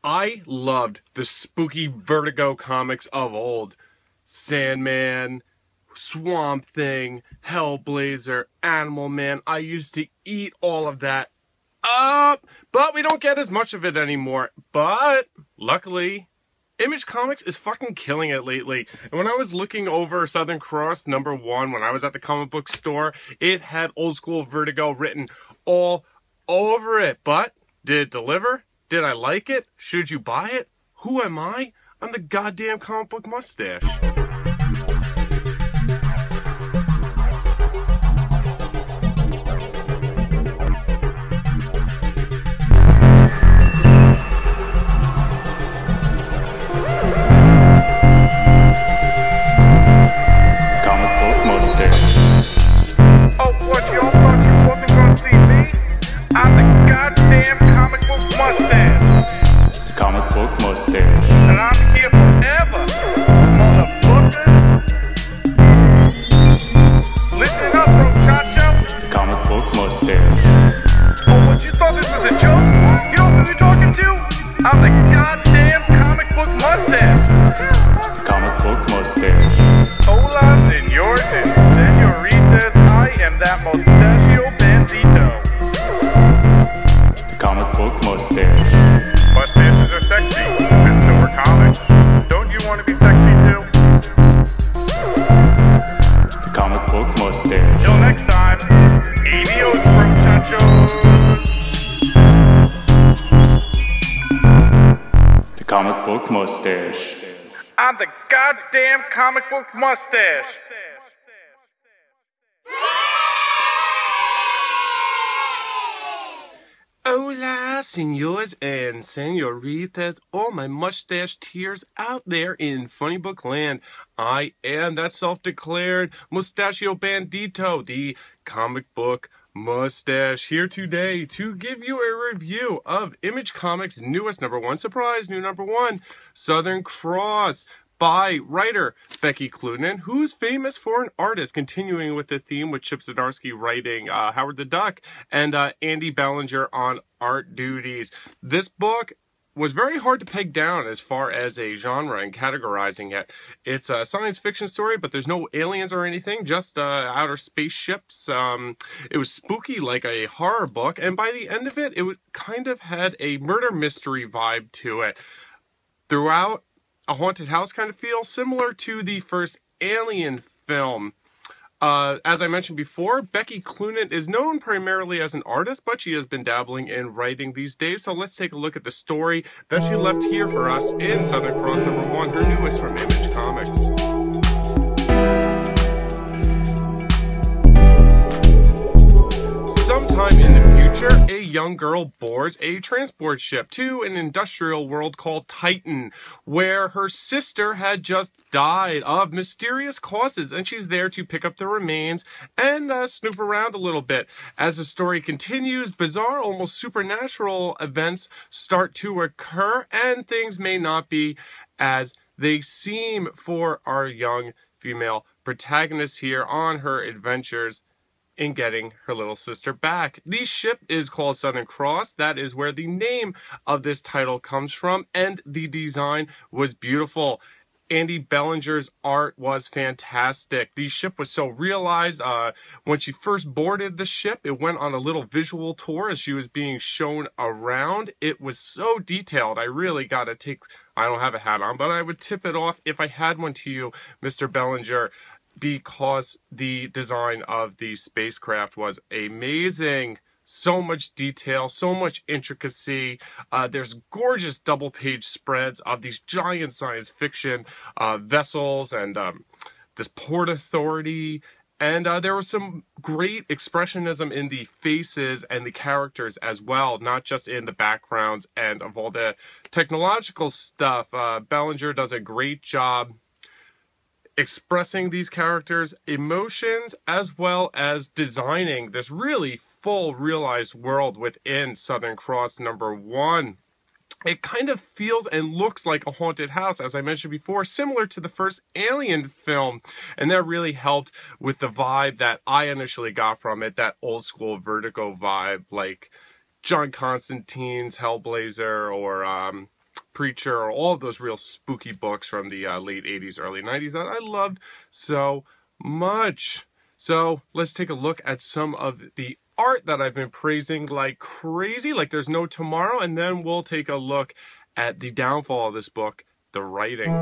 I loved the spooky Vertigo comics of old. Sandman, Swamp Thing, Hellblazer, Animal Man. I used to eat all of that up, but we don't get as much of it anymore. But luckily, Image Comics is fucking killing it lately. And when I was looking over Southern Cross #1, when I was at the comic book store, it had old school Vertigo written all over it. But did it deliver? Did I like it? Should you buy it? Who am I? I'm the goddamn comic book mustache. And I'm here forever, motherfuckers. Listen up, bro, Chacho. The comic book mustache. Oh, what, you thought this was a joke? You know who you're talking to? I'm the goddamn comic book mustache. The comic book mustache. Hola, senores and senoritas. I am that mustachio bandito. The comic book mustache. Mustaches are sexy, and so are comics. Don't you want to be sexy too? The comic book mustache. Till next time, adios, muchachos. The comic book mustache. I'm the goddamn comic book mustache. Hola, senors and senoritas, all my mustache tears out there in funny book land. I am that self-declared Mustachio Bandito, the comic book mustache, here today to give you a review of Image Comics' newest #1 surprise, new #1, Southern Cross, by writer Becky Cloonan, who's famous for an artist, continuing with the theme with Chip Zdarsky writing Howard the Duck, and Andy Belanger on art duties. This book was very hard to peg down as far as a genre and categorizing it. It's a science fiction story, but there's no aliens or anything, just outer spaceships. It was spooky like a horror book, and by the end of it, it was kind of had a murder mystery vibe to it. Throughout, a haunted house kind of feel, similar to the first Alien film. As I mentioned before, Becky Cloonan is known primarily as an artist, but she has been dabbling in writing these days. So let's take a look at the story that she left here for us in Southern Cross #1, her newest from Image Comics. Sometime in the future, a young girl boards a transport ship to an industrial world called Titan, where her sister had just died of mysterious causes, and she's there to pick up the remains and snoop around a little bit. As the story continues, bizarre, almost supernatural events start to occur, and things may not be as they seem for our young female protagonist here on her adventures in getting her little sister back. The ship is called Southern Cross. That is where the name of this title comes from, and the design was beautiful. Andy Belanger's art was fantastic. The ship was so realized. When she first boarded the ship, it went on a little visual tour as she was being shown around. It was so detailed. I really gotta take, I don't have a hat on, but I would tip it off if I had one to you, Mr. Belanger, because the design of the spacecraft was amazing. So much detail, so much intricacy. There's gorgeous double-page spreads of these giant science fiction vessels and this Port Authority. And there was some great expressionism in the faces and the characters as well, not just in the backgrounds and of all the technological stuff. Belanger does a great job expressing these characters' emotions, as well as designing this really full realized world within Southern Cross #1. It kind of feels and looks like a haunted house, as I mentioned before, similar to the first Alien film, and that really helped with the vibe that I initially got from it, that old school Vertigo vibe, like John Constantine's Hellblazer, or Preacher, or all of those real spooky books from the late 80s, early 90s that I loved so much. So let's take a look at some of the art that I've been praising like crazy, like there's no tomorrow, and then we'll take a look at the downfall of this book, the writing.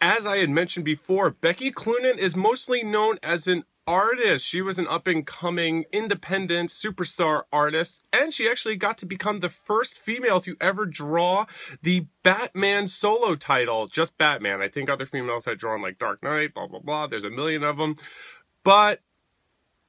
As I had mentioned before, Becky Cloonan is mostly known as an artist. She was an up-and-coming independent superstar artist, and she actually got to become the first female to ever draw the Batman solo title. Just Batman. I think other females had drawn like Dark Knight, blah, blah, blah. There's a million of them. But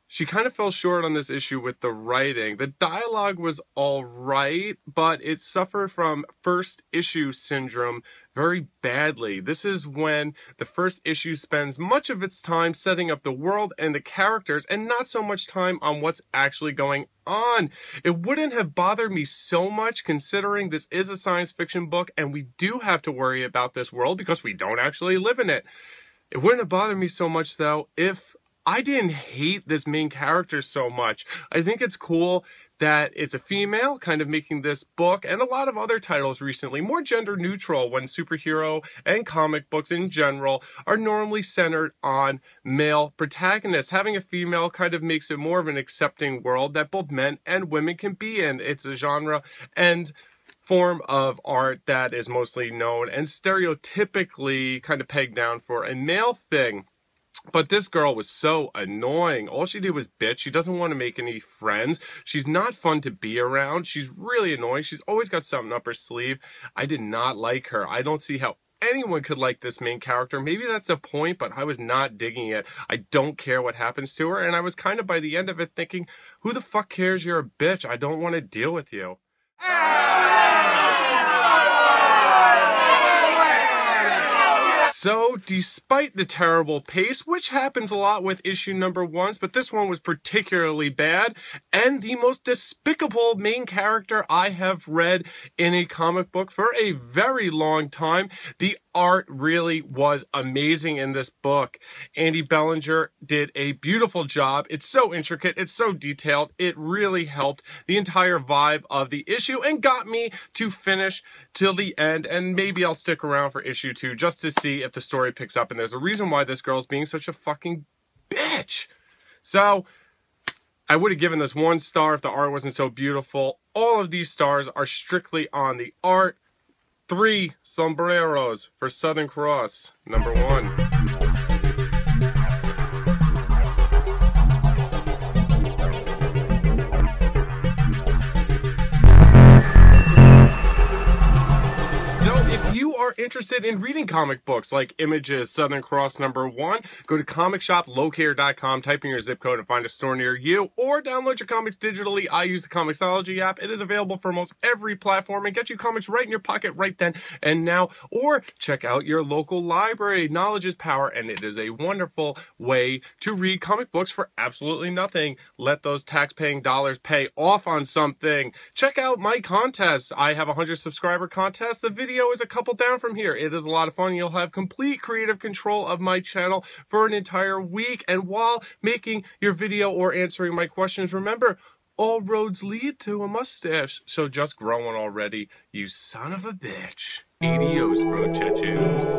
she kind of fell short on this issue with the writing. The dialogue was all right, but it suffered from first issue syndrome very badly. This is when the first issue spends much of its time setting up the world and the characters and not so much time on what's actually going on. It wouldn't have bothered me so much considering this is a science fiction book and we do have to worry about this world because we don't actually live in it. It wouldn't have bothered me so much though if I didn't hate this main character so much. I think it's cool that it's a female kind of making this book and a lot of other titles recently more gender neutral when superhero and comic books in general are normally centered on male protagonists. Having a female kind of makes it more of an accepting world that both men and women can be in. It's a genre and form of art that is mostly known and stereotypically kind of pegged down for a male thing. But this girl was so annoying. All she did was bitch. She doesn't want to make any friends. She's not fun to be around. She's really annoying. She's always got something up her sleeve. I did not like her. I don't see how anyone could like this main character. Maybe that's a point, but I was not digging it. I don't care what happens to her. And I was kind of by the end of it thinking, who the fuck cares? You're a bitch. I don't want to deal with you. So, despite the terrible pace, which happens a lot with issue number ones, but this one was particularly bad, and the most despicable main character I have read in a comic book for a very long time, the art really was amazing in this book. Andy Belanger did a beautiful job. It's so intricate, it's so detailed, it really helped the entire vibe of the issue and got me to finish till the end, and maybe I'll stick around for issue 2 just to see if the story picks up, and there's a reason why this girl's being such a fucking bitch. So, I would have given this 1 star if the art wasn't so beautiful. All of these stars are strictly on the art. 3 sombreros for Southern Cross, number 1. If you are interested in reading comic books like Images, Southern Cross number 1, go to comicshoplocator.com, type in your zip code and find a store near you, or download your comics digitally. I use the Comixology app. It is available for almost every platform and get you comics right in your pocket right then and now. Or check out your local library. Knowledge is power, and it is a wonderful way to read comic books for absolutely nothing. Let those tax-paying dollars pay off on something. Check out my contests. I have a 100 subscriber contest. The video is a couple down from here. It is a lot of fun. You'll have complete creative control of my channel for an entire week. And while making your video or answering my questions, remember, all roads lead to a mustache. So just grow one already, you son of a bitch. Adios, bro, chechos.